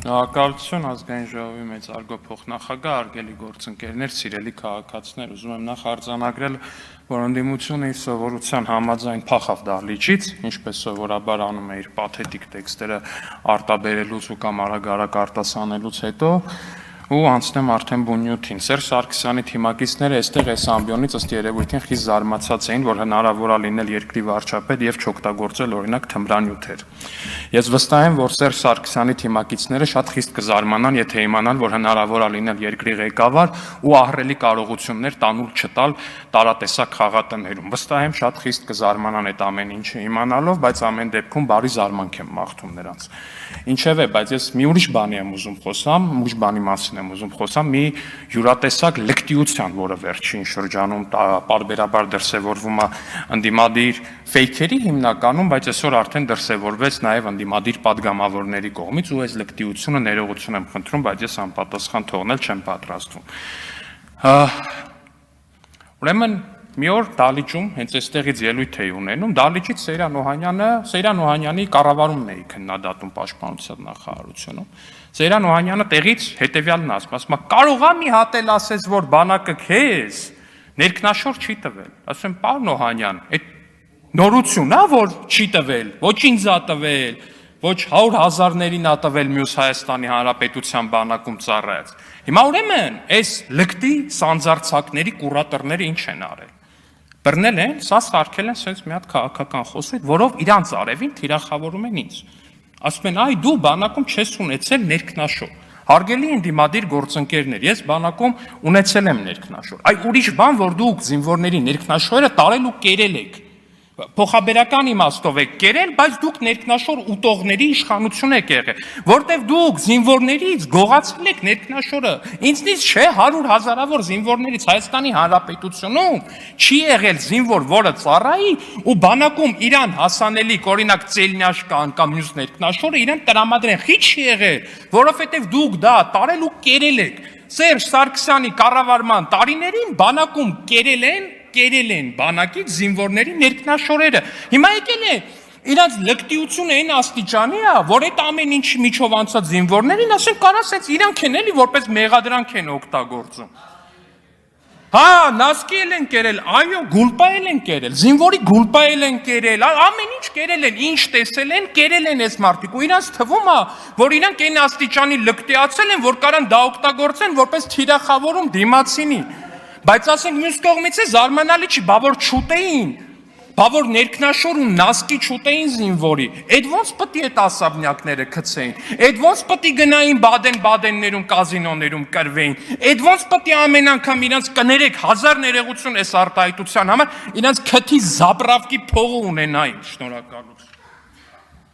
Շնորհակալություն ազգային ժողովի մեծարգո փոխնախագահ, արգելի գործընկերներ, սիրելի քաղաքացիներ, ուզում եմ նախ արձանագրել, որ ընդդիմությունը իր սովորության համաձայն փախավ դահլիճից, ինչպես սովորաբար անում է իր պաթետիկ տեքստերը արտաբերելուց ու կամ արագ-արագ արտասանելուց հետո, ու անցնեմ արդեն բունյութին։ Սերժ Սարգսյանի թիմակիցները այստեղ այս ամբիոնից ըստ երևույթին խիստ զարմացած էին, որ հնարավոր է լինել երկրի վարչապետ եւ չօգտագործել օրինակ թմրանյութեր։ Ես վստահ եմ, որ Սերժ Սարգսյանի թիմակիցները շատ խիստ կզարմանան, եթե իմանան, որ հնարավոր է լինել երկրի ղեկավար ու ահռելի կարողություններ տանուլ չտալ տարատեսակ խաղատներում։ Վստահ եմ, շատ խիստ կզարմանան այդ ամեն ինչը իմանալով, բայց ամեն դեպքում բարի զարմանք եմ մաղթում նրանց։ Ինչևէ, բայց ես մի ուրիշ բանի եմ ուզում խոսամ, ուրիշ բանի մասին եմ ուզում խոսամ, մի յուրատեսակ լկտիության, որը վերջին շրջանում պարբերաբար դրսևորվում է ընդդիմադիր ֆեյքերի հիմնականում, բայց այսօր արդեն դրսևորվեց նաև ընդդիմադիր падգամավորների կողմից, ու այս լկտիությունը ներողություն եմ խնդրում, բայց ես անպատասխան թողնել չեմ պատրաստվում։ Ուրեմն մի օր դահլիճում հենց այստեղից ելույթ էի ունենում, դահլիճից Սեյրան Օհանյանի կառավարումն էի քննադատում պաշտպանության նախարարությունում։ Սեյրան Օհանյանը տեղից հետևյալն ասում է, կարող է մի հատ էլ ասես, որ բանակը քեզ ներքնաշոր չի տվել։ Ասում եմ, պարոն Օհանյան, այդ նորություն է, որ չի տվել, ոչ ինձ է տվել, ոչ 100,000-ներին է տվել մյուս Հայաստանի Հանրապետության բանակում ծառայած։ Հիմա ուրեմն այս լկտի սանձարձակների կուրատորները ինչ են արել։ Բռնել են, սա սարքել են sense մի հատ քաղաքական խոսք, որով իրանց արևին թիրախավորում են ինձ։ Ասում են, այ դու բանակում չես ունեցել ներքնաշոր։ Հարգելի ընդդիմադիր գործընկերներ, ես բանակում ունեցել եմ ներքնաշոր։ Այ ուրիշ բան, որ դուք զինվորների ներքնաշորը տարել ու կերել եք։ Փոխաբերական իմաստով եք կերել, բայց դուք ներքնաշոր ուտողների իշխանություն եք եղել, որտեվ դուք զինվորներից գողացել եք ներքնաշորը։ Ինձնից չէ 100,000-ավոր զինվորներից Հայաստանի Հանրապետությունում չի եղել զինվոր, որը ծառայի ու բանակում իրան հասանելիք, օրինակ ծելնյաշկան կամ մյուս ներքնաշորը իրան տրամադրեն։ Խի չի եղել, որովհետև դուք դա տարել ու կերել եք։ Սերժ Սարգսյանի կառավարման տարիներին բանակում կերել են բանակից զինվորների ներքնաշորերը։ Հիմա եկել է իրանց լկտիությունը այն աստիճանի է, որ այդ ամեն ինչի միջով անցած զինվորներին ասեն կարա սենց իրանք են էլի որպես մեղադրանք են օգտագործում։ Հա, նասկի էլ են կերել, այո, գուլպա էլ են կերել, զինվորի գուլպա էլ են կերել, ամեն ինչ կերել են, ինչ տեսել են, կերել են այս մարդիկ, ու իրանց թվում է, որ իրանք այն աստիճանի լկտիացել են, որ կարան դա օգտագործեն որպես թիրախավորում դիմացինի։ Բայց ասենք մյուս կողմից է զարմանալի չի, բա որ չուտեին, բա որ ներքնաշոր ու նասկի չուտեին զինվորի, այդ ոնց պտի այդ ասաբնյակները գցեին, այդ ոնց պտի գնային Բադեն-Բադեններում, կազինոներում կրվեին, այդ ոնց պտի ամեն անգամ իրանց կներեք 1000 ներողություն այս արտահայտության համար, իրանց քթի զապրավկի փողը ունենային, շնորհակալություն։